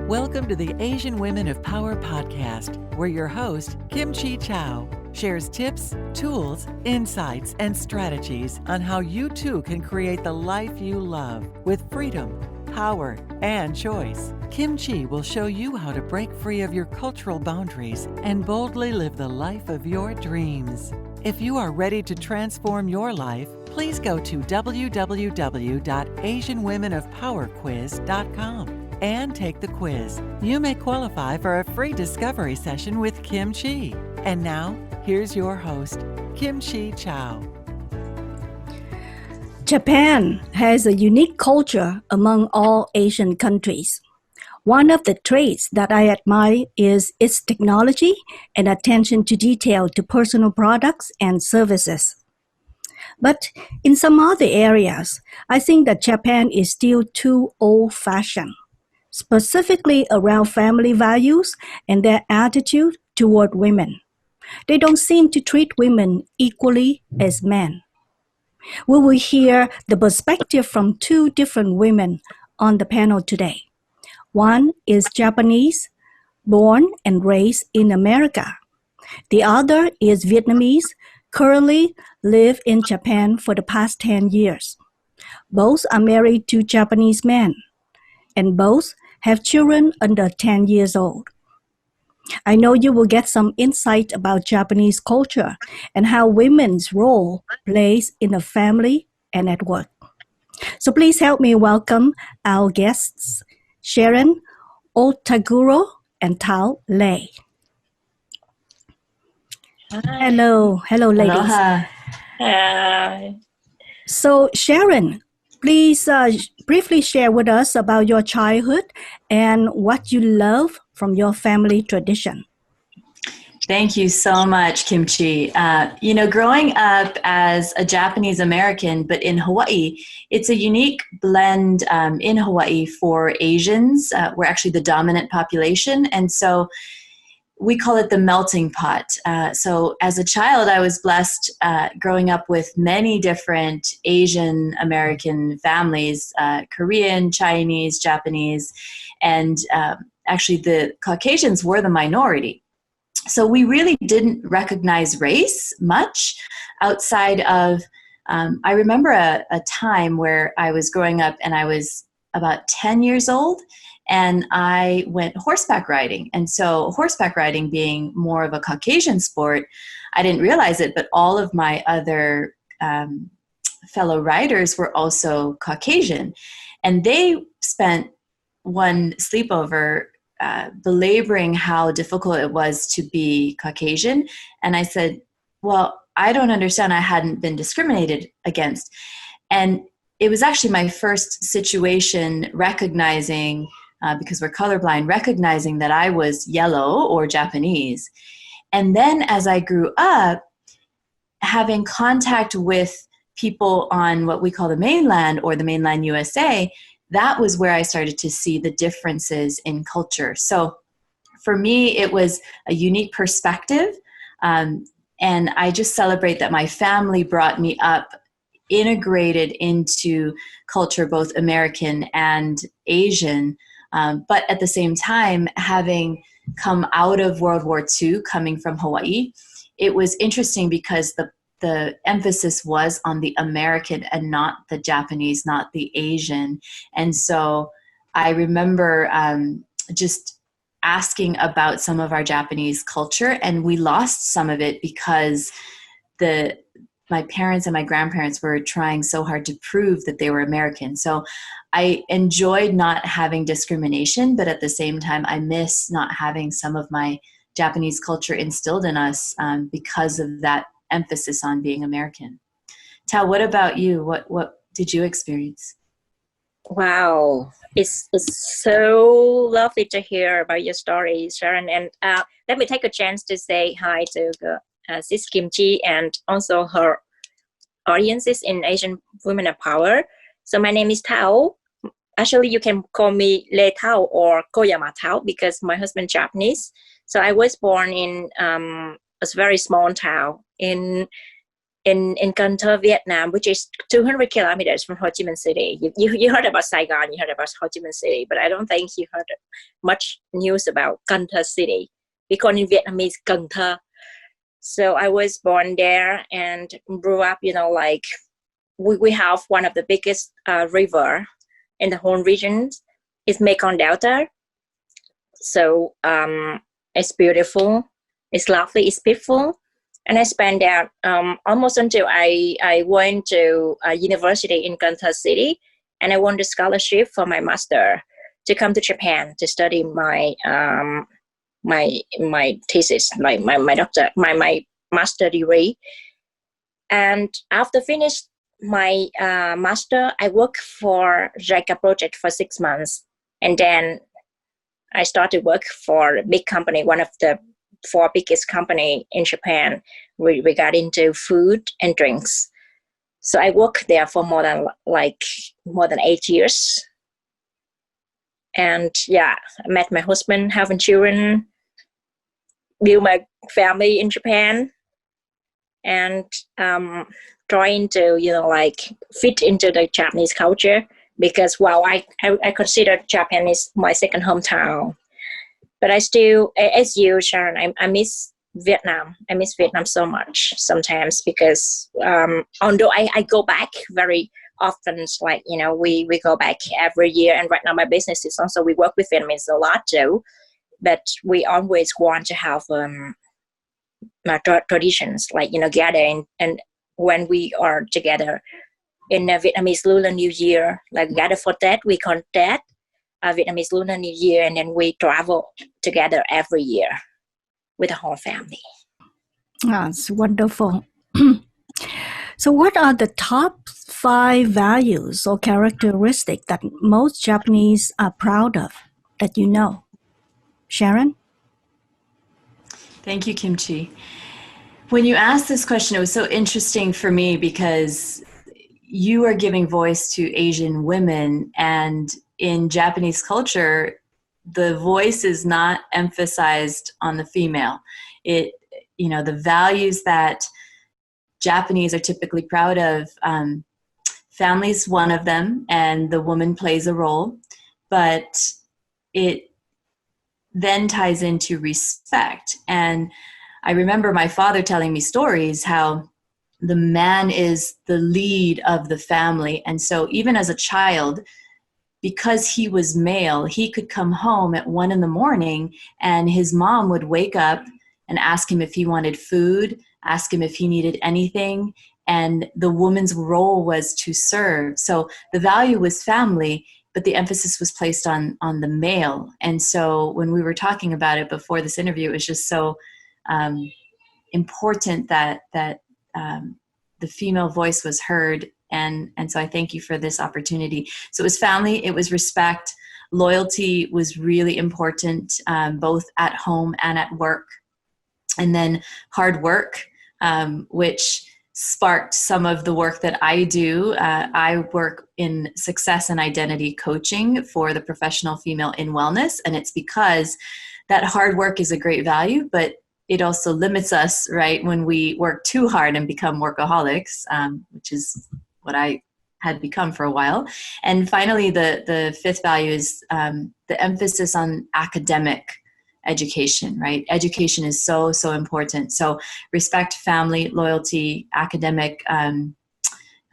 Welcome to the Asian Women of Power podcast, where your host, Kimchi Chow, shares tips, tools, insights, and strategies on how you too can create the life you love with freedom, power, and choice. Kimchi will show you how to break free of your cultural boundaries and boldly live the life of your dreams. If you are ready to transform your life, please go to www.asianwomenofpowerquiz.com and take the quiz. You may qualify for a free discovery session with Kimchi. And now, here's your host, Kimchi Chow. Japan has a unique culture among all Asian countries. One of the traits that I admire is its technology and attention to detail to personal products and services. But in some other areas, I think that Japan is still too old-fashioned, specifically around family values and their attitude toward women. They don't seem to treat women equally as men. We will hear the perspective from two different women on the panel today. One is Japanese, born and raised in America. The other is Vietnamese, currently live in Japan for the past 10 years. Both are married to Japanese men, and both have children under 10 years old. I know you will get some insight about Japanese culture and how women's role plays in a family and at work. So please help me welcome our guests, Sharon Otaguro and Thao Lei. Hello, ladies. Aloha. Hi. So Sharon, please briefly share with us about your childhood and what you love from your family tradition. Thank you so much, Kimchi. Growing up as a Japanese American, but in Hawaii, it's a unique blend in Hawaii for Asians. We're actually the dominant population. And so we call it the melting pot. So as a child, I was blessed growing up with many different Asian American families, Korean, Chinese, Japanese, and actually the Caucasians were the minority. So we really didn't recognize race much outside of, I remember a time where I was growing up and I was about 10 years old and I went horseback riding. And so horseback riding being more of a Caucasian sport, I didn't realize it, but all of my other fellow riders were also Caucasian. And they spent one sleepover belaboring how difficult it was to be Caucasian. And I said, well, I don't understand. I hadn't been discriminated against. And it was actually my first situation recognizing, because we're colorblind, recognizing that I was yellow or Japanese. And then as I grew up, having contact with people on what we call the mainland or the mainland USA, that was where I started to see the differences in culture. So for me, it was a unique perspective. And I just celebrate that my family brought me up integrated into culture, both American and Asian. But at the same time, having come out of World War II, coming from Hawaii, it was interesting because the emphasis was on the American and not the Japanese, not the Asian. And so I remember just asking about some of our Japanese culture, and we lost some of it because my parents and my grandparents were trying so hard to prove that they were American. So I enjoyed not having discrimination, but at the same time, I miss not having some of my Japanese culture instilled in us because of that emphasis on being American. Thao, what about you? What did you experience? Wow, it's so lovely to hear about your story, Sharon. And let me take a chance to say hi to Sis Kimchi and also her audiences in Asian Women of Power. So my name is Thao. Actually, you can call me Le Thao or Koyama Thao because my husband Japanese. So I was born in a very small town in in Cần Thơ, Vietnam, which is 200 kilometers from Ho Chi Minh City. You heard about Saigon, you heard about Ho Chi Minh City, but I don't think you heard much news about Cần Thơ City. We call it in Vietnamese Cần Thơ. So I was born there and grew up, like we have one of the biggest river in the whole region. It's Mekong Delta. So it's beautiful, it's lovely, it's peaceful. And I spent there almost until I went to a university in Cần Thơ City, and I won the scholarship for my master to come to Japan to study my my thesis, my doctor, my master degree. And after finished my master, I worked for JICA project for 6 months, and then I started work for a big company, one of the 4 biggest company in Japan regarding to food and drinks. So I worked there for more than 8 years. And yeah, I met my husband, having children, build my family in Japan, and trying to fit into the Japanese culture, because I consider Japan is my second hometown. But I still, as you, Sharon, I miss Vietnam. I miss Vietnam so much sometimes, because although I go back very often, it's like, we go back every year. And right now my business is also, we work with Vietnamese a lot too. But we always want to have traditions, like, gathering. And when we are together in Vietnamese Lunar New Year, like gather for that, we call that Vietnamese Lunar New Year, and then we travel together every year with the whole family. That's wonderful. So what are the top 5 values or characteristics that most Japanese are proud of that you know? Sharon? Thank you, Kimchi. When you asked this question, it was so interesting for me, because you are giving voice to Asian women, and in Japanese culture, the voice is not emphasized on the female. The values that Japanese are typically proud of, family is one of them, and the woman plays a role, but it then ties into respect. And I remember my father telling me stories how the man is the lead of the family. And so even as a child, because he was male, he could come home at 1 a.m. and his mom would wake up and ask him if he wanted food, ask him if he needed anything. And the woman's role was to serve. So the value was family, but the emphasis was placed on the male. And so when we were talking about it before this interview, it was just so important that the female voice was heard. And so I thank you for this opportunity. So it was family, it was respect, loyalty was really important, both at home and at work. And then hard work, which sparked some of the work that I do. I work in success and identity coaching for the professional female in wellness. And it's because that hard work is a great value, but it also limits us, right, when we work too hard and become workaholics, which is what I had become for a while. And finally, the 5th value is the emphasis on academic education, right? Education is so, so important. So respect, family, loyalty, academic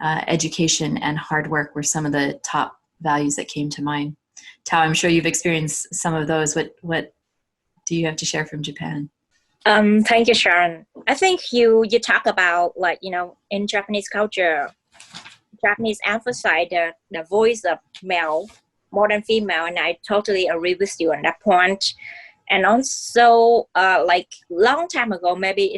education, and hard work were some of the top values that came to mind. Thao, I'm sure you've experienced some of those. What do you have to share from Japan? Thank you, Sharon. I think you talk about, in Japanese culture, Japanese emphasize the voice of male more than female, and I totally agree with you on that point. And also, long time ago, maybe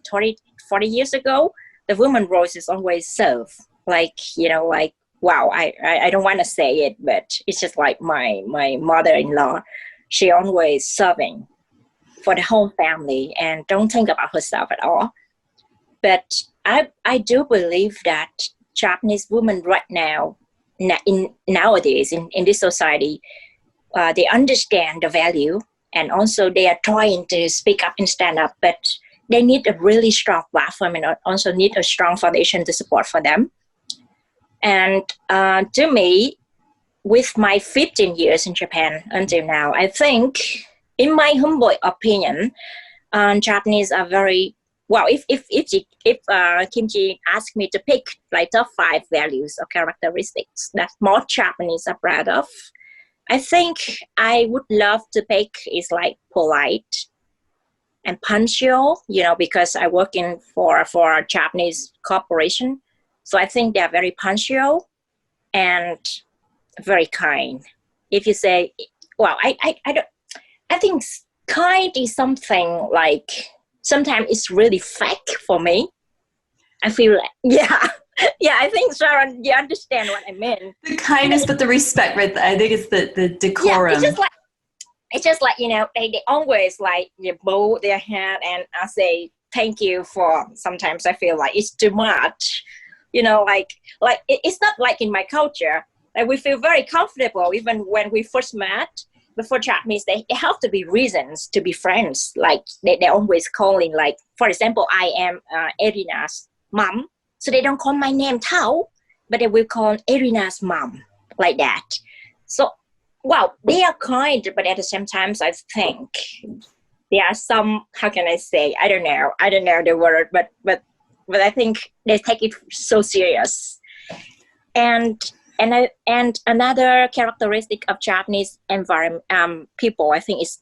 20, 40 years ago, the woman voice is always serve. Wow, I don't want to say it, but it's just like my mother-in-law, she always serving for the whole family and don't think about herself at all. But I do believe that Japanese women right now, nowadays in this society, they understand the value, and also they are trying to speak up and stand up. But they need a really strong platform and also need a strong foundation to support for them. And to me, with my 15 years in Japan until now, I think, in my humble opinion, Japanese are very well. If Kimchi asked me to pick like top 5 values or characteristics that most Japanese are proud of, I think I would love to pick is like polite and punctual. Because I work for a Japanese corporation, so I think they are very punctual and very kind. If you say, well, I don't. I think kind is something like sometimes it's really fake for me. I feel like, yeah. I think, Sharon, you understand what I mean. The kindness, but the respect, right? I think it's the decorum. Yeah, it's just like they always like bow their head and I say thank you for. Sometimes I feel like it's too much. Like it's not like in my culture. Like we feel very comfortable even when we first met. Before Japanese, they have to be reasons to be friends. Like they're always calling, like, for example, I am Erina's mom. So they don't call my name Thao, but they will call Erina's mom, like that. So, wow, they are kind, but at the same time, I think there are some, how can I say, I don't know the word, but I think they take it so serious. And another characteristic of Japanese environment people, I think, is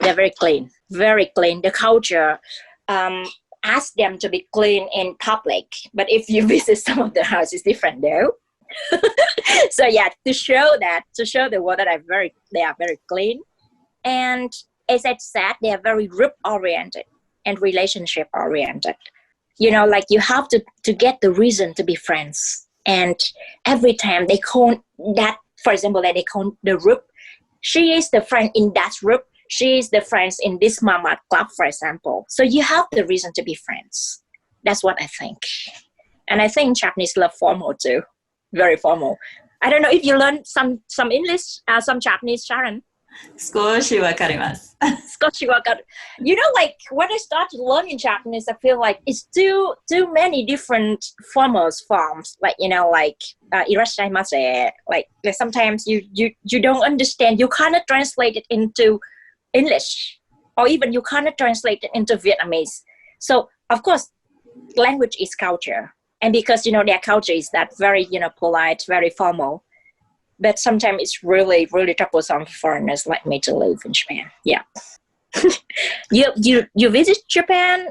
they're very clean, very clean. The culture asks them to be clean in public, but if you visit some of the houses, it's different though. So yeah, to show the world that they are very clean, and as I said, they are very group oriented and relationship oriented. Like you have to get the reason to be friends. And every time they call that, for example, that they call the group, she is the friend in that group, she is the friends in this mama club, for example. So you have the reason to be friends. That's what I think. And I think Japanese love formal too, very formal. I don't know if you learn some English, some Japanese, Sharon. 少しわかります。Like when I started learning Japanese, I feel like it's too many different formal forms. Like irashaimase. Like sometimes you don't understand. You cannot translate it into English, or even you cannot translate it into Vietnamese. So of course, language is culture, and because their culture is that very polite, very formal. But sometimes it's really, really troublesome for foreigners like me to live in Japan. Yeah. You visit Japan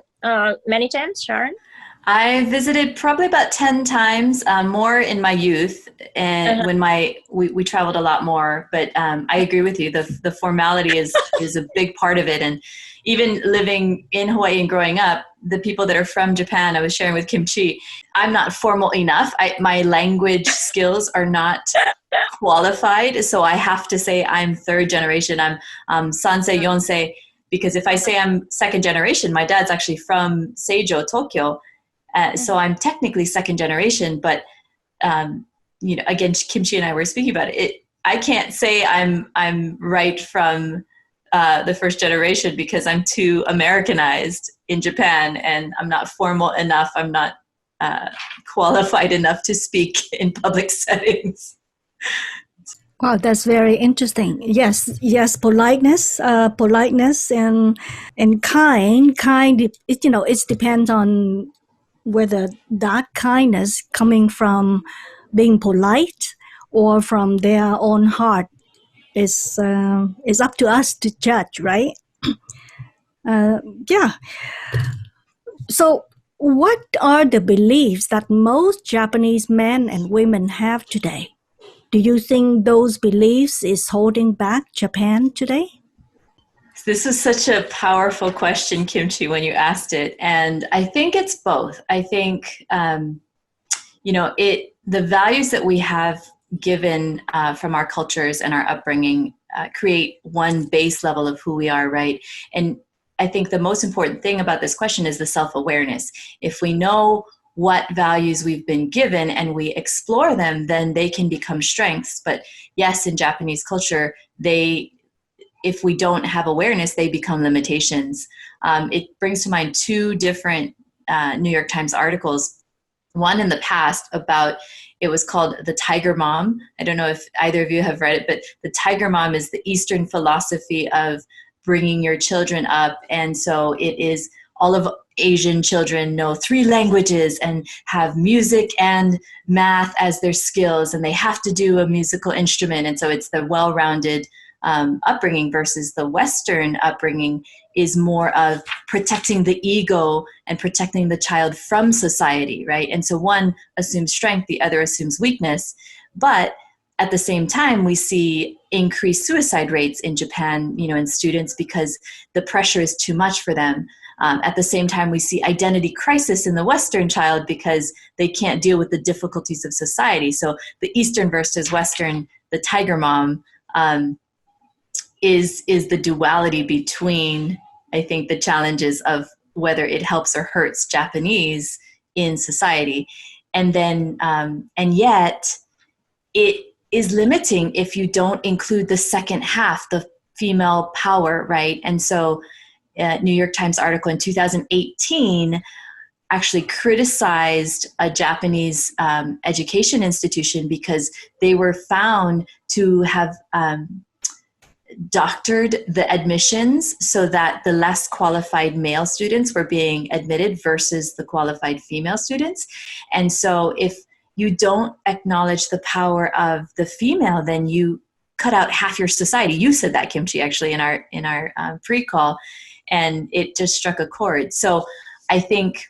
many times, Sharon? I visited probably about 10 times, more in my youth, and when we traveled a lot more. But I agree with you. The formality is a big part of it. And even living in Hawaii and growing up, the people that are from Japan, I was sharing with Kimchi, I'm not formal enough. My language skills are not qualified. So I have to say I'm third generation. I'm sansei, yonsei, because if I say I'm second generation, my dad's actually from Seijo, Tokyo. So I'm technically second generation, but again, Kimchi and I were speaking about it. I can't say I'm right from the first generation because I'm too Americanized in Japan, and I'm not formal enough. I'm not qualified enough to speak in public settings. Wow, that's very interesting. Yes, politeness and kind. It depends on whether that kindness coming from being polite or from their own heart is up to us to judge, right? Yeah. So, what are the beliefs that most Japanese men and women have today? Do you think those beliefs is holding back Japan today? This is such a powerful question, Kimchi, when you asked it. And I think it's both. I think, the values that we have given from our cultures and our upbringing create one base level of who we are, right? And I think the most important thing about this question is the self-awareness. If we know what values we've been given and we explore them, then they can become strengths. But yes, in Japanese culture, they if we don't have awareness, they become limitations. It brings to mind two different New York Times articles. One in the past about, it was called The Tiger Mom. I don't know if either of you have read it, but The Tiger Mom is the Eastern philosophy of bringing your children up. And so it is, all of Asian children know 3 languages and have music and math as their skills, and they have to do a musical instrument. And so it's the well-rounded upbringing, versus the Western upbringing is more of protecting the ego and protecting the child from society, right? And so one assumes strength, the other assumes weakness. But at the same time, we see increased suicide rates in Japan, in students, because the pressure is too much for them. At the same time, we see identity crisis in the Western child because they can't deal with the difficulties of society. So the Eastern versus Western, the Tiger Mom, is the duality between, I think, the challenges of whether it helps or hurts Japanese in society. And then, and yet it is limiting if you don't include the second half, the female power, right? And so New York Times article in 2018 actually criticized a Japanese education institution because they were found to have doctored the admissions so that the less qualified male students were being admitted versus the qualified female students. And so if you don't acknowledge the power of the female, then you cut out half your society. You said that, Kimchi, actually, in our pre-call, and it just struck a chord. So I think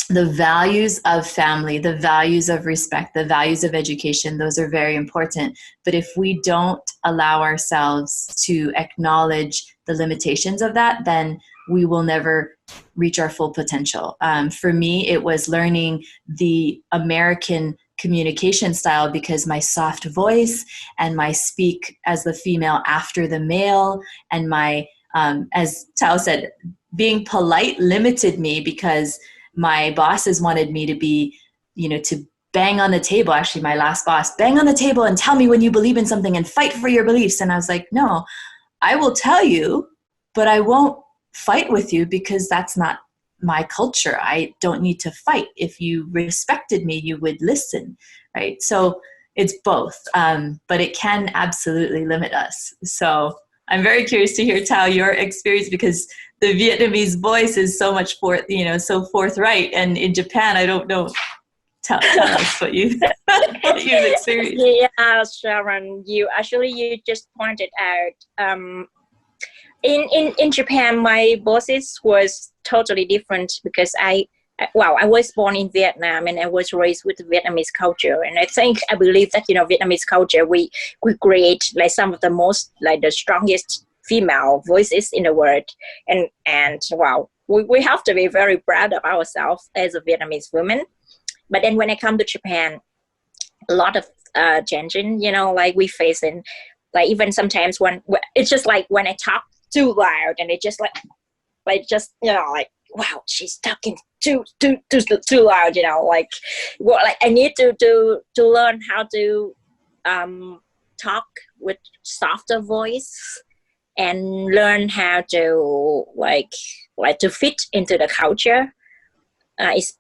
the values of family, the values of respect, the values of education, those are very important. But if we don't allow ourselves to acknowledge the limitations of that, then we will never reach our full potential. For me, it was learning the American communication style because my soft voice and my speak as the female after the male and my, as Thao said, being polite limited me because my bosses wanted me to be, to bang on the table. Actually, my last boss, bang on the table and tell me when you believe in something and fight for your beliefs. And I was like, no, I will tell you, but I won't fight with you because that's not my culture. I don't need to fight. If you respected me, you would listen, right? So it's both, but it can absolutely limit us. So I'm very curious to hear, Thao, your experience, because the Vietnamese voice is so much so forthright. And in Japan, I don't know. Tell us what you've experienced. Yeah, Sharon, you just pointed out. In Japan, my bosses was totally different because I was born in Vietnam and I was raised with the Vietnamese culture. And I believe that, Vietnamese culture, we create like some of the most, like the strongest female voices in the world. And we have to be very proud of ourselves as a Vietnamese woman. But then when I come to Japan, a lot of changing, like we face in, like even sometimes when it's just like when I talk too loud and it just wow, she's talking too loud, I need to learn how to talk with softer voice and learn how to like to fit into the culture,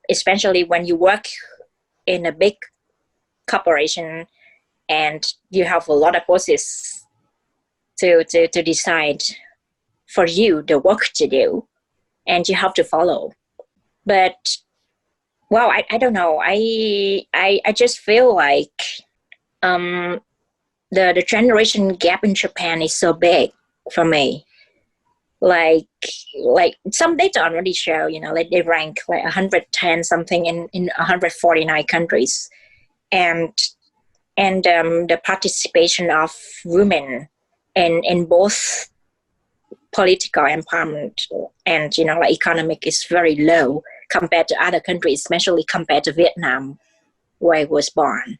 especially when you work in a big corporation and you have a lot of bosses to decide for you the work to do, and you have to follow. But I don't know. I just feel like the generation gap in Japan is so big for me. Like some data already show, like they rank like 110 something in 149 countries, and the participation of women in both political empowerment and like economic is very low compared to other countries, especially compared to Vietnam, where I was born.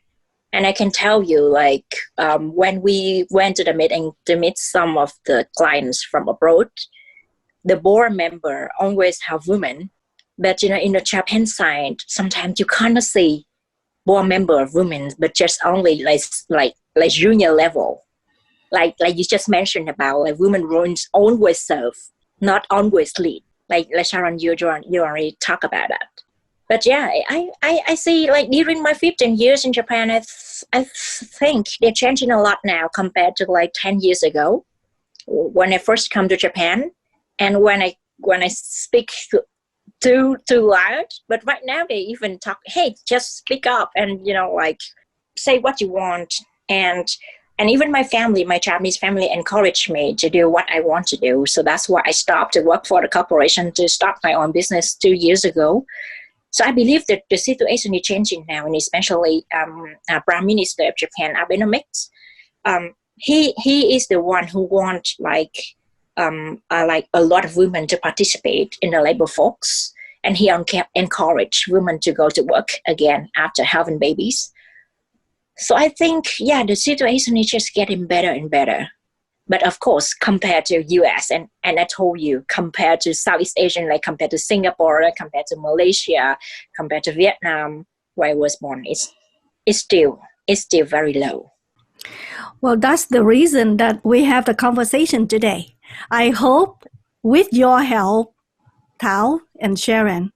And I can tell you, like when we went to the meeting to meet some of the clients from abroad, the board member always have women, but in the Japan side, sometimes you cannot see board member of women, but just only like junior level. like you just mentioned about like women roles always serve, not always lead. Like Sharon, you already talk about that. But yeah, I see like during my 15 years in Japan, I think they're changing a lot now compared to like 10 years ago when I first come to Japan, and when I speak too loud. But right now they even talk, hey, just speak up and like say what you want. And even my family, my Japanese family, encouraged me to do what I want to do. So that's why I stopped to work for the corporation to start my own business 2 years ago. So I believe that the situation is changing now, and especially Prime Minister of Japan, Abenomics. He is the one who wants like a lot of women to participate in the labor force, and he encouraged women to go to work again after having babies. So I think, yeah, the situation is just getting better and better. But of course, compared to US, and I told you, compared to Southeast Asian, like compared to Singapore, compared to Malaysia, compared to Vietnam, where I was born, it's still very low. Well, that's the reason that we have the conversation today. I hope with your help, Thao and Sharon,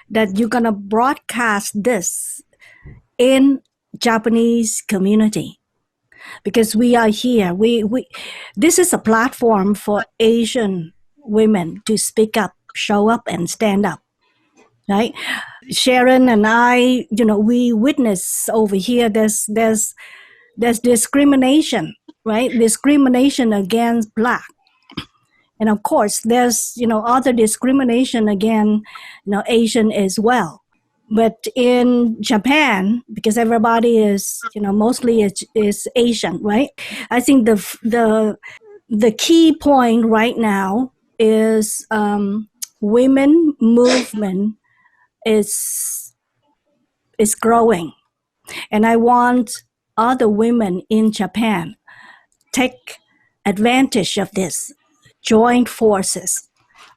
that you're going to broadcast this in Japanese community, because we are here. This is a platform for Asian women to speak up, show up, and stand up, right? Sharon and I, we witness over here. There's discrimination, right? Discrimination against Black. And of course, there's, other discrimination against, Asian as well. But in Japan, because everybody is, mostly is Asian, right? I think the key point right now is women movement is growing. And I want other women in Japan take advantage of this, join forces,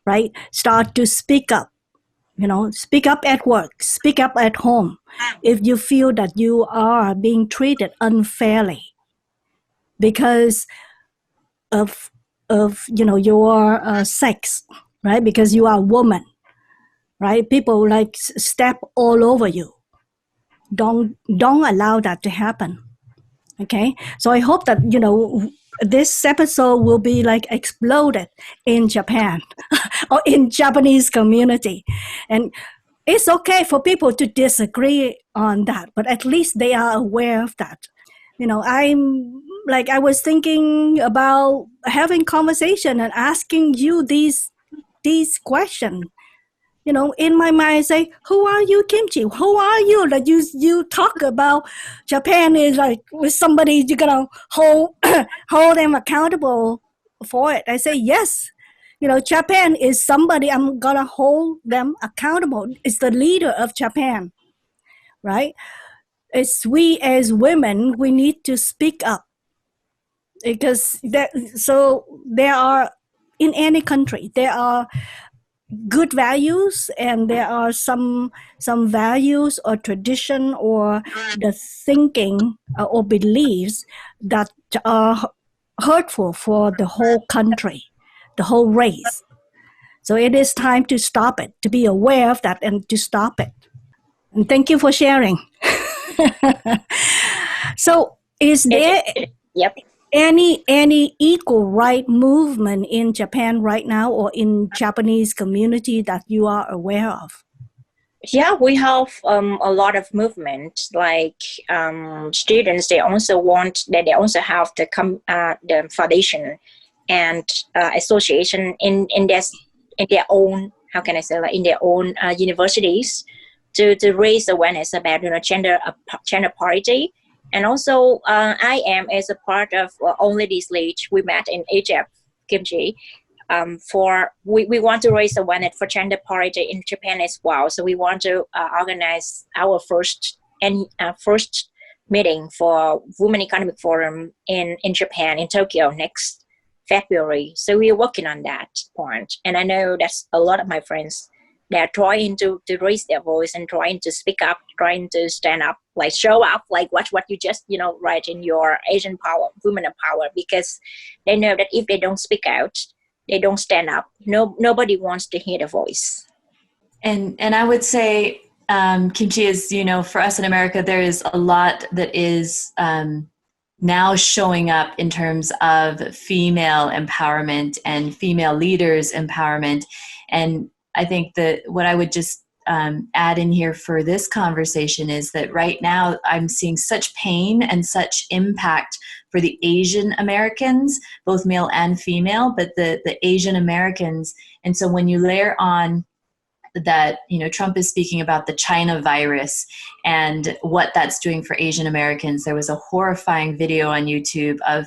right? Start to speak up. Speak up at work, speak up at home. If you feel that you are being treated unfairly because of your sex, right? Because you are a woman, right? People like step all over you. Don't allow that to happen. Okay, so I hope that this episode will be like exploded in Japan or in Japanese community. And it's okay for people to disagree on that, but at least they are aware of that. I was thinking about having conversation and asking you these questions. In my mind, I say, who are you, Kimchi? Who are you that you talk about Japan is like with somebody you're gonna hold them accountable for it? I say, yes. Japan is somebody I'm gonna hold them accountable. It's the leader of Japan, right? It's we as women, we need to speak up, because there are, in any country, there are good values, and there are some values or tradition or the thinking or beliefs that are hurtful for the whole country, the whole race. So it is time to stop it, to be aware of that and to stop it. And thank you for sharing. So is there any equal right movement in Japan right now, or in Japanese community that you are aware of? Yeah, we have a lot of movement. Like students, they also have the foundation and association in their own, how can I say, like in their own universities to raise awareness about gender parity. And also, I am as a part of Old Ladies League. We met in Egypt, Kimchi. We want to raise awareness for gender parity in Japan as well. So we want to organize our first meeting for Women Economic Forum in Japan, in Tokyo, next February. So we are working on that point. And I know that's a lot of my friends they're trying to raise their voice and trying to speak up, trying to stand up, like show up, like what you just write in your Asian power, women of power, because they know that if they don't speak out, they don't stand up, nobody wants to hear the voice. And I would say, Kimchi, is, for us in America, there is a lot that is now showing up in terms of female empowerment and female leaders empowerment. And I think that what I would just add in here for this conversation is that right now I'm seeing such pain and such impact for the Asian Americans, both male and female, but the Asian Americans. And so when you layer on that, Trump is speaking about the China virus and what that's doing for Asian Americans. There was a horrifying video on YouTube of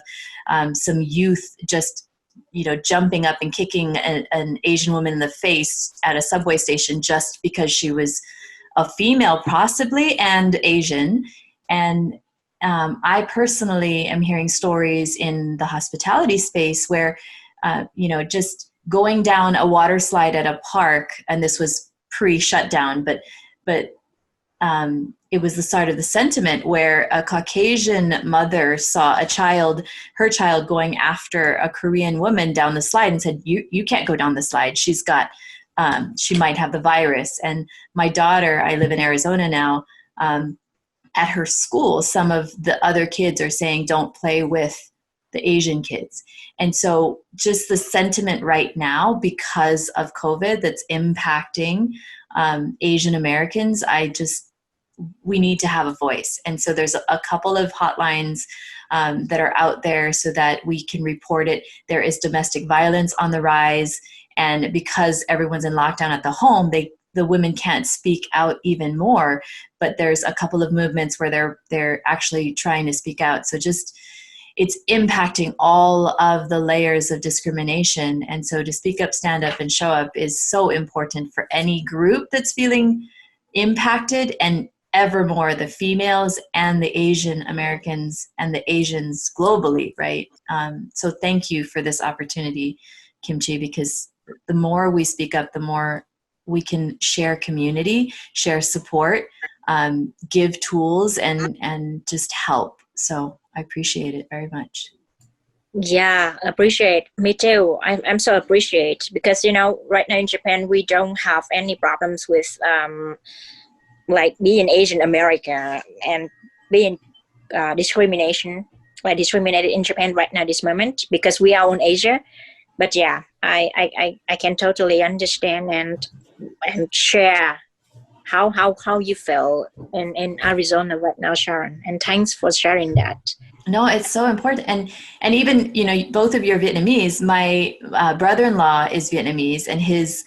some youth just, jumping up and kicking an Asian woman in the face at a subway station just because she was a female, possibly, and Asian. And I personally am hearing stories in the hospitality space where, just going down a water slide at a park, and this was pre-shutdown, but it was the start of the sentiment where a Caucasian mother saw her child going after a Korean woman down the slide and said, you can't go down the slide. She's got, she might have the virus. And my daughter, I live in Arizona now, at her school, some of the other kids are saying, don't play with the Asian kids. And so just the sentiment right now, because of COVID, that's impacting Asian Americans, we need to have a voice. And so there's a couple of hotlines that are out there so that we can report it. There is domestic violence on the rise. And because everyone's in lockdown at the home, the women can't speak out even more, but there's a couple of movements where they're actually trying to speak out. So it's impacting all of the layers of discrimination. And so to speak up, stand up, and show up is so important for any group that's feeling impacted, and ever more the females and the Asian Americans and the Asians globally, right? So thank you for this opportunity, Kimchi, because the more we speak up, the more we can share community, share support, give tools, and just help. So I appreciate it very much. Yeah, appreciate. Me too. I'm so appreciate, because right now in Japan we don't have any problems with like being Asian America and being discriminated in Japan right now this moment, because we are in Asia. But yeah, I can totally understand and share how you feel in Arizona right now, Sharon. And thanks for sharing that. No, it's so important. And even, both of you are Vietnamese. My brother-in-law is Vietnamese, and his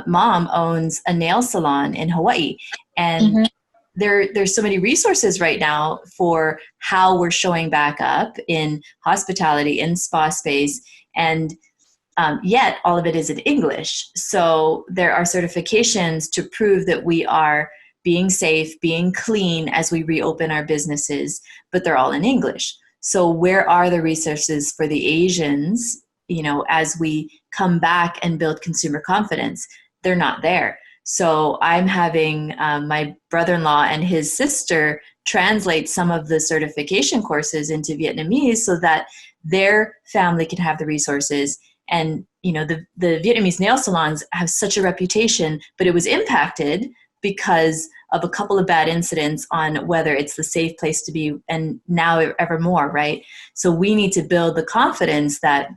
mom owns a nail salon in Hawaii. And there's so many resources right now for how we're showing back up in hospitality, in spa space, and yet all of it is in English. So there are certifications to prove that we are being safe, being clean as we reopen our businesses, but they're all in English. So where are the resources for the Asians, as we come back and build consumer confidence? They're not there. So I'm having my brother-in-law and his sister translate some of the certification courses into Vietnamese so that their family can have the resources. And, the Vietnamese nail salons have such a reputation, but it was impacted because of a couple of bad incidents on whether it's the safe place to be, and now ever more, right? So we need to build the confidence that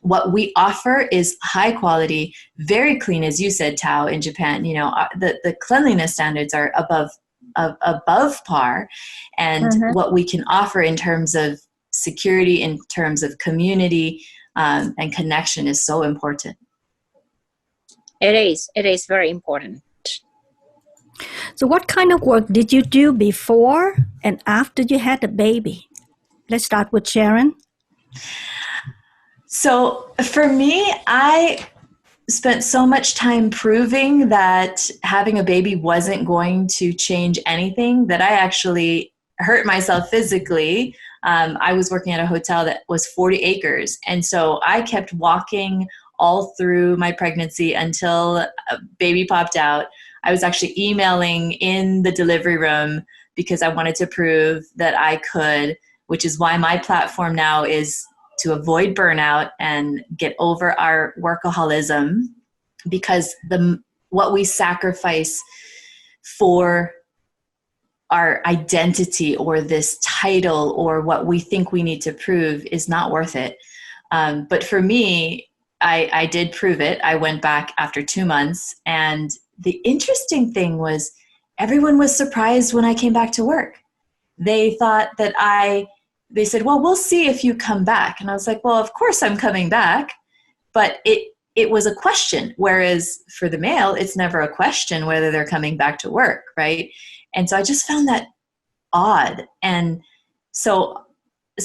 what we offer is high quality, very clean, as you said, Thao, in Japan. The cleanliness standards are above par, and what we can offer in terms of security, in terms of community and connection is so important. It is very important. So what kind of work did you do before and after you had the baby? Let's start with Sharon. So for me, I spent so much time proving that having a baby wasn't going to change anything that I actually hurt myself physically. I was working at a hotel that was 40 acres. And so I kept walking all through my pregnancy until a baby popped out. I was actually emailing in the delivery room because I wanted to prove that I could, which is why my platform now is to avoid burnout and get over our workaholism, because what we sacrifice for our identity or this title or what we think we need to prove is not worth it. But for me, I did prove it. I went back after 2 months, and the interesting thing was everyone was surprised when I came back to work. They thought that they said, well, we'll see if you come back. And I was like, well, of course I'm coming back. But it was a question. Whereas for the male, it's never a question whether they're coming back to work, right? And so I just found that odd. And so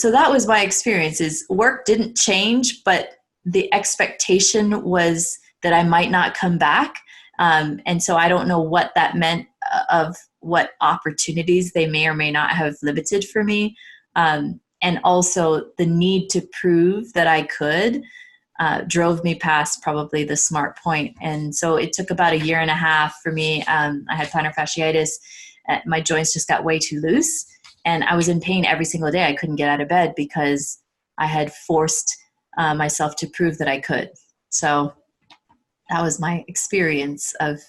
that was my experience. Is work didn't change, but the expectation was that I might not come back. And so I don't know what that meant of what opportunities they may or may not have limited for me. And also the need to prove that I could drove me past probably the smart point. And so it took about 1.5 years for me. I had plantar fasciitis. My joints just got way too loose, and I was in pain every single day. I couldn't get out of bed because I had forced myself to prove that I could. So that was my experience of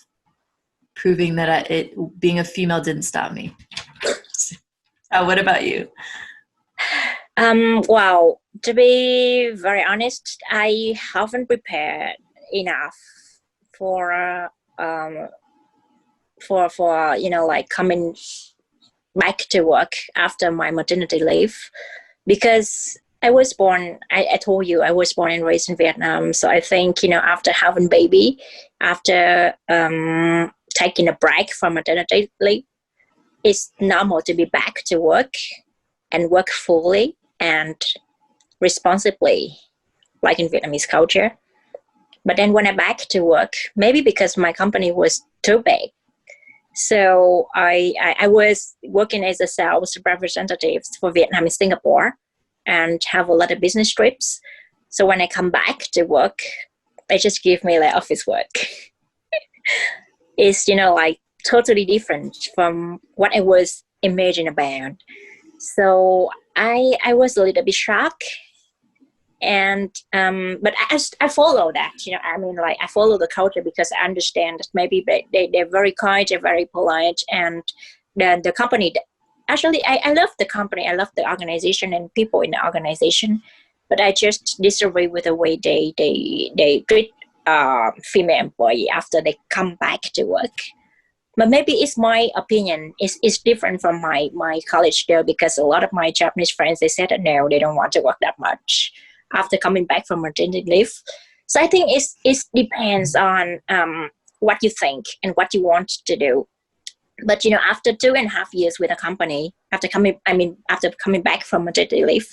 proving that being a female didn't stop me. What about you? Well, to be very honest, I haven't prepared enough for like coming back to work after my maternity leave, because I was born, I told you I was born and raised in Vietnam. So I think, after having baby, after taking a break from maternity leave, it's normal to be back to work and work fully and responsibly, like in Vietnamese culture. But then when I back to work, maybe because my company was too big, so I was working as a sales representative for Vietnam and Singapore and have a lot of business trips. So when I come back to work, they just give me like office work. It's, like totally different from what I was imagining about. So I was a little bit shocked. And but I follow that, I follow the culture because I understand that maybe they're very kind, they're very polite, and then the company, actually I love the company, I love the organization and people in the organization, but I just disagree with the way they treat female employee after they come back to work. But maybe it's my opinion. It's different from my college there, because a lot of my Japanese friends, they said that no, they don't want to work that much after coming back from maternity leave. So I think it depends on what you think and what you want to do. But after 2.5 years with a company, after coming back from maternity leave,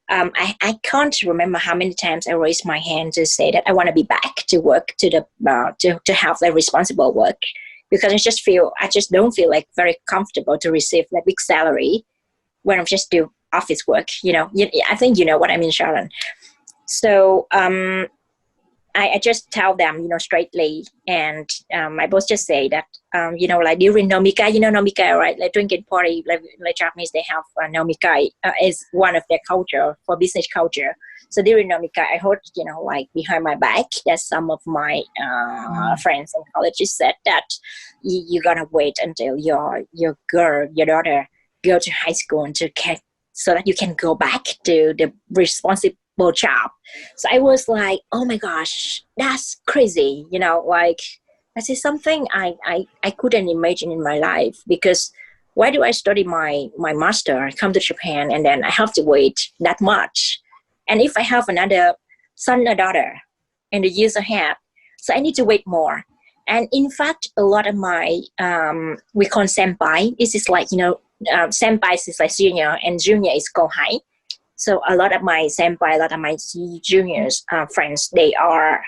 I can't remember how many times I raised my hand to say that I want to be back to work to have a responsible work, because I just don't feel like very comfortable to receive a big salary when I'm just do office work. I think you know what I mean, Sharon. So I just tell them, straightly, and my boss just say that, like during nomikai, nomikai, right? Like drinking party, like Japanese, they have nomikai is one of their culture for business culture. So during nomikai, I heard, like behind my back, that some of my friends in college said that you're gonna wait until your daughter go to high school and so that you can go back to the responsible job. So I was like, oh my gosh, that's crazy. Like that is something I couldn't imagine in my life, because why do I study my master, come to Japan, and then I have to wait that much? And if I have another son or daughter in the years ahead, so I need to wait more. And in fact, a lot of my, we call senpai, this is like, senpai is like senior and junior is kohai. So a lot of my senpai, a lot of my juniors, friends, they are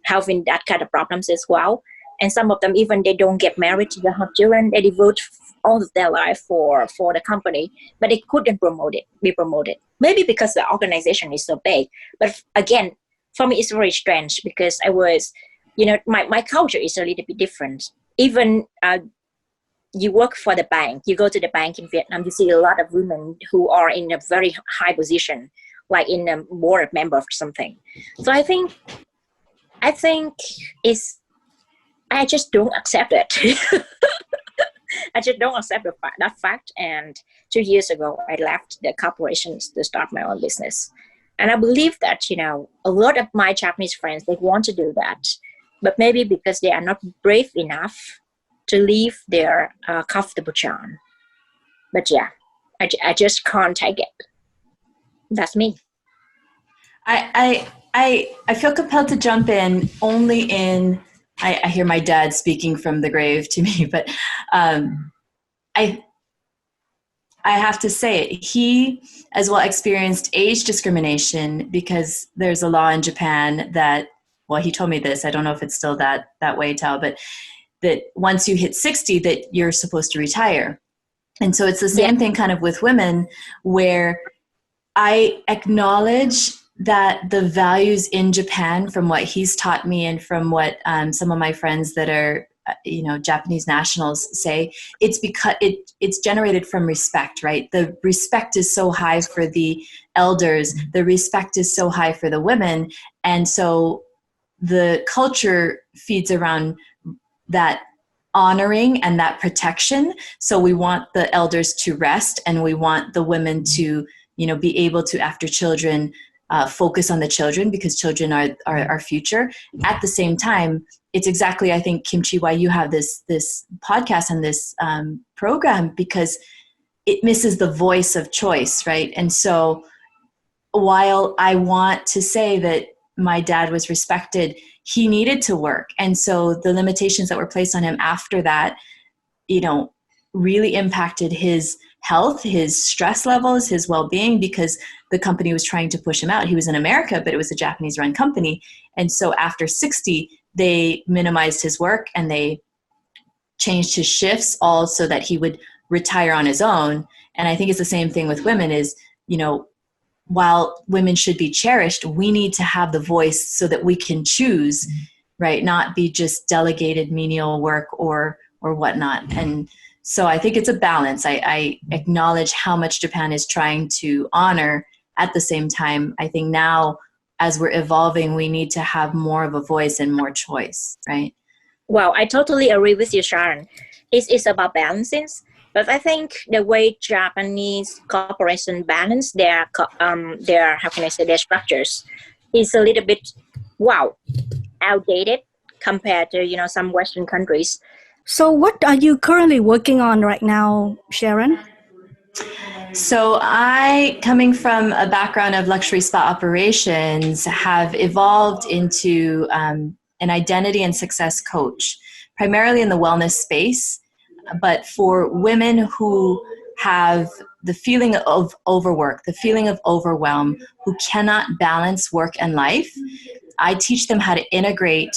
having that kind of problems as well. And some of them, even they don't get married to have children, they devote all of their life for the company, but they couldn't be promoted. Maybe because the organization is so big. But again, for me, it's very strange because I was, my culture is a little bit different. Even you work for the bank, you go to the bank in Vietnam, you see a lot of women who are in a very high position, like in a board member or something. So I think it's, I just don't accept it. I just don't accept that fact. And 2 years ago, I left the corporations to start my own business. And I believe that, a lot of my Japanese friends, they want to do that, but maybe because they are not brave enough to leave their comfortable job. But yeah, I just can't take it. That's me. I feel compelled to jump in only in, I hear my dad speaking from the grave to me, but I have to say it. He as well experienced age discrimination because there's a law in Japan that, well, he told me this, I don't know if it's still that way, Thao, but that once you hit 60 that you're supposed to retire. And so it's the same thing kind of with women, where I acknowledge that the values in Japan, from what he's taught me and from what some of my friends that are Japanese nationals say, it's because it's generated from respect, right? The respect is so high for the elders, the respect is so high for the women, and so the culture feeds around that honoring and that protection. So we want the elders to rest, and we want the women to be able to, after children, focus on the children, because children are our future. At the same time, it's exactly, I think, Kimchi, why you have this podcast and this program, because it misses the voice of choice, right? And so while I want to say that my dad was respected, he needed to work. And so the limitations that were placed on him after that, really impacted his health, his stress levels, his well-being, because the company was trying to push him out. He was in America, but it was a Japanese-run company. And so after 60, they minimized his work and they changed his shifts all so that he would retire on his own. And I think it's the same thing with women is, while women should be cherished, we need to have the voice so that we can choose, right? Not be just delegated menial work or whatnot. And so I think it's a balance. I acknowledge how much Japan is trying to honor. At the same time, I think now, as we're evolving, we need to have more of a voice and more choice, right? Well, I totally agree with you, Sharon. It's about balances. But I think the way Japanese corporation balance their how can I say, their structures is a little bit, outdated compared to, some Western countries. So what are you currently working on right now, Sharon? So I, coming from a background of luxury spa operations, have evolved into an identity and success coach, primarily in the wellness space, but for women who have the feeling of overwork, the feeling of overwhelm, who cannot balance work and life. I teach them how to integrate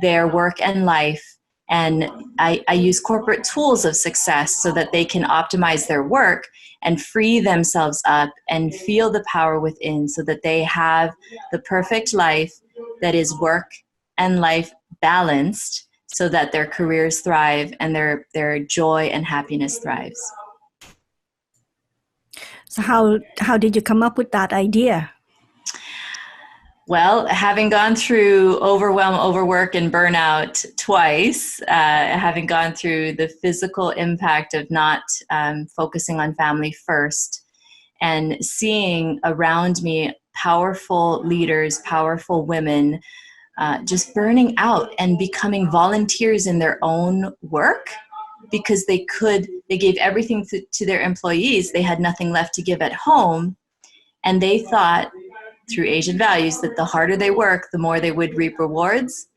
their work and life. And I use corporate tools of success so that they can optimize their work and free themselves up and feel the power within, so that they have the perfect life that is work and life balanced, so that their careers thrive and their joy and happiness thrives. So how did you come up with that idea? Well, having gone through overwhelm, overwork, and burnout twice, having gone through the physical impact of not focusing on family first, and seeing around me powerful leaders, powerful women, just burning out and becoming volunteers in their own work because they gave everything to their employees. They had nothing left to give at home. And they thought, through Asian values, that the harder they work, the more they would reap rewards.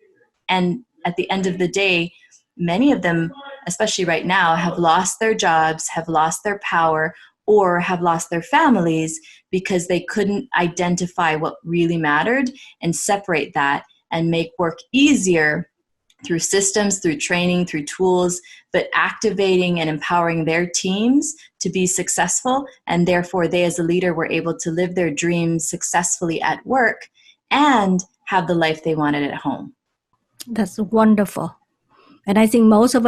And at the end of the day, many of them, especially right now, have lost their jobs, have lost their power, or have lost their families because they couldn't identify what really mattered and separate that and make work easier through systems, through training, through tools, but activating and empowering their teams to be successful. And therefore, they as a leader were able to live their dreams successfully at work and have the life they wanted at home. That's wonderful. And I think most of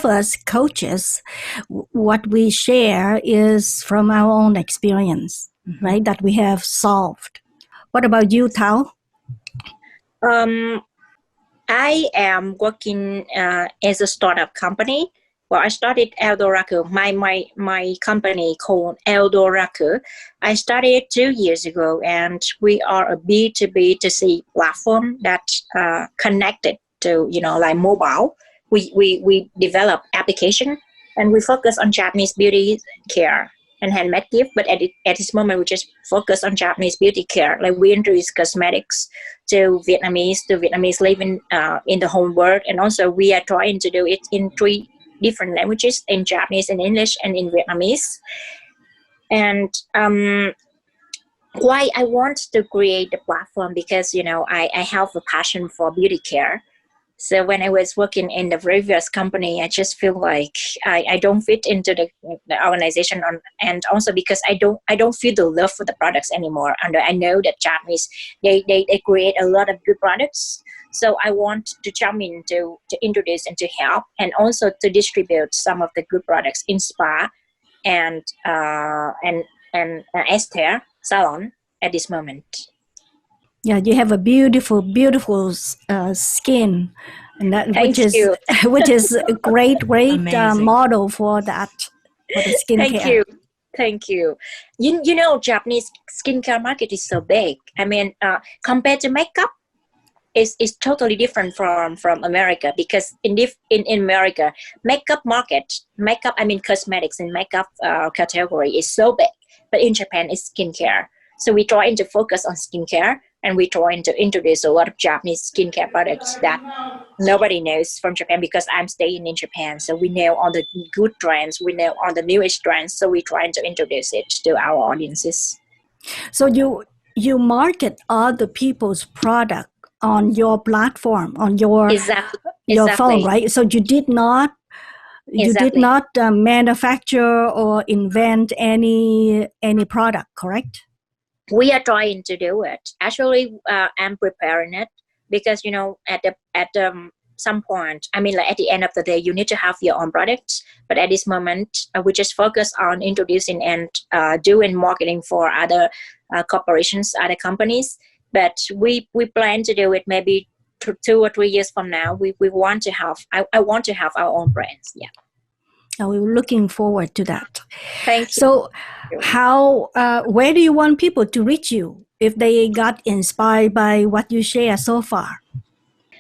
us coaches, what we share is from our own experience, right? That we have solved. What about you, Thao? I am working as a startup company. Well, I started Eldoraku, my company called Eldoraku. I started 2 years ago, and we are a B2B2C platform that connected to, like mobile. We develop application, and we focus on Japanese beauty care and handmade gift. But at this moment, we just focus on Japanese beauty care. Like we introduce cosmetics to Vietnamese living in the whole world, and also we are trying to do it in 3 different languages, in Japanese, in English, and in Vietnamese. And why I want to create the platform, because I have a passion for beauty care. So when I was working in the previous company, I just feel like I don't fit into the organization, and also because I don't feel the love for the products anymore. And I know that Japanese they create a lot of good products. So I want to jump in to introduce and to help, and also to distribute some of the good products in spa and Esther salon at this moment. Yeah, you have a beautiful skin, and that which is a great model for that, for the skincare. Thank you. You know, Japanese skincare market is so big. I mean, compared to makeup, is totally different from America, because in America, cosmetics and makeup category is so big, but in Japan it's skincare. So we trying to focus on skincare, and we trying to introduce a lot of Japanese skincare products that nobody knows from Japan, because I'm staying in Japan. So we know all the good trends, we know all the newest trends. So we trying to introduce it to our audiences. So you market other people's product on your platform, on your phone, right? So you did not manufacture or invent any product, correct? We are trying to do it. Actually, I'm preparing it, because at some point, like at the end of the day, you need to have your own products. But at this moment, we just focus on introducing and doing marketing for other corporations, other companies. But we plan to do it maybe 2 or 3 years from now. We want to have. I want to have our own brands. Yeah. We're looking forward to that. Thank you. So, where do you want people to reach you if they got inspired by what you share so far?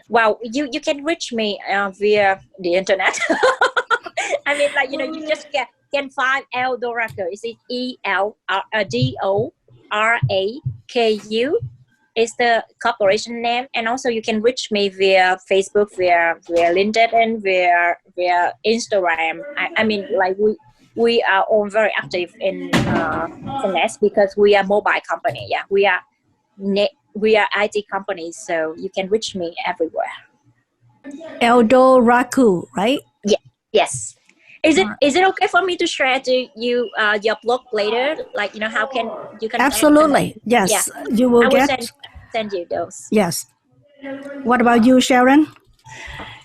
Well, you can reach me via the internet. You just can find Eldoraku. It's ELDORAKU. Is the corporation name, and also you can reach me via Facebook, via LinkedIn, via Instagram. We are all very active in SNS, because we are mobile company. Yeah, we are IT companies, so you can reach me everywhere. Eldoraku, right? Yeah. Yes. Is it okay for me to share to you your blog later? How can you can absolutely yes. Yeah. You will send you those. Yes. What about you, Sharon?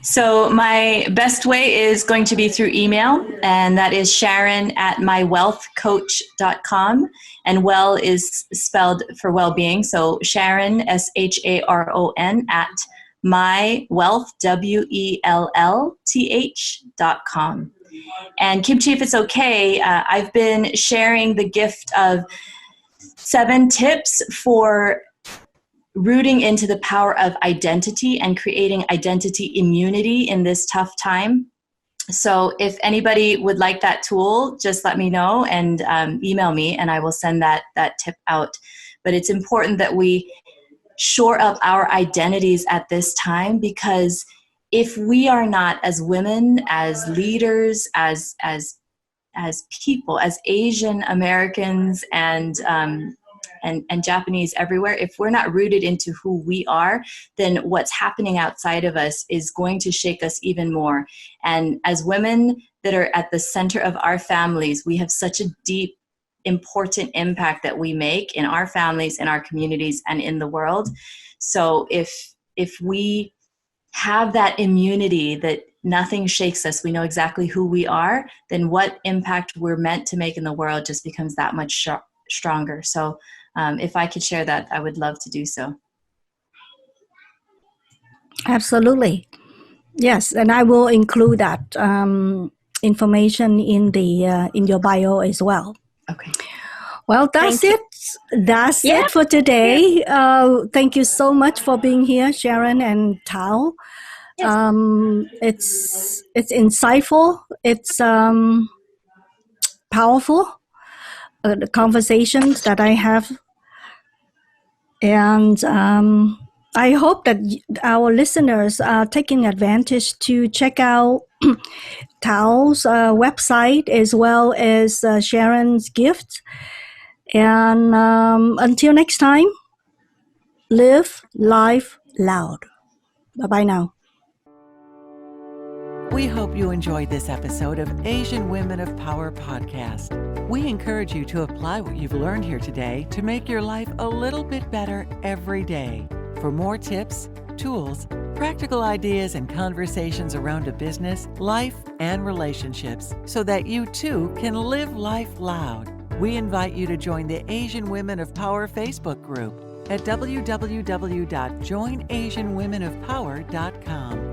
So my best way is going to be through email, and that is sharon@mywealthcoach.com, and well is spelled for well-being. So Sharon, SHARON, at mywealth, WELLTH.com. And Kimchi, if it's okay, I've been sharing the gift of 7 tips for rooting into the power of identity and creating identity immunity in this tough time. So if anybody would like that tool, just let me know and email me, and I will send that tip out. But it's important that we shore up our identities at this time, because if we are not, as women, as leaders, as people, as Asian Americans and Japanese everywhere, if we're not rooted into who we are, then what's happening outside of us is going to shake us even more. And as women that are at the center of our families, we have such a deep important impact that we make in our families, in our communities, and in the world. So if we have that immunity that nothing shakes us, we know exactly who we are, then what impact we're meant to make in the world just becomes that much stronger. So if I could share that, I would love to do so. Absolutely. Yes, and I will include that information in your bio as well. Okay. Well, that's it. That's it for today. Thank you so much for being here, Sharon and Thao. Yes. It's insightful. It's powerful. The conversations that I have, and I hope that our listeners are taking advantage to check out Thao's website as well as Sharon's gift. And until next time, live life loud. Bye-bye now. We hope you enjoyed this episode of Asian Women of Power podcast. We encourage you to apply what you've learned here today to make your life a little bit better every day. For more tips, tools, practical ideas, and conversations around a business, life, and relationships so that you too can live life loud, we invite you to join the Asian Women of Power Facebook group at www.joinasianwomenofpower.com.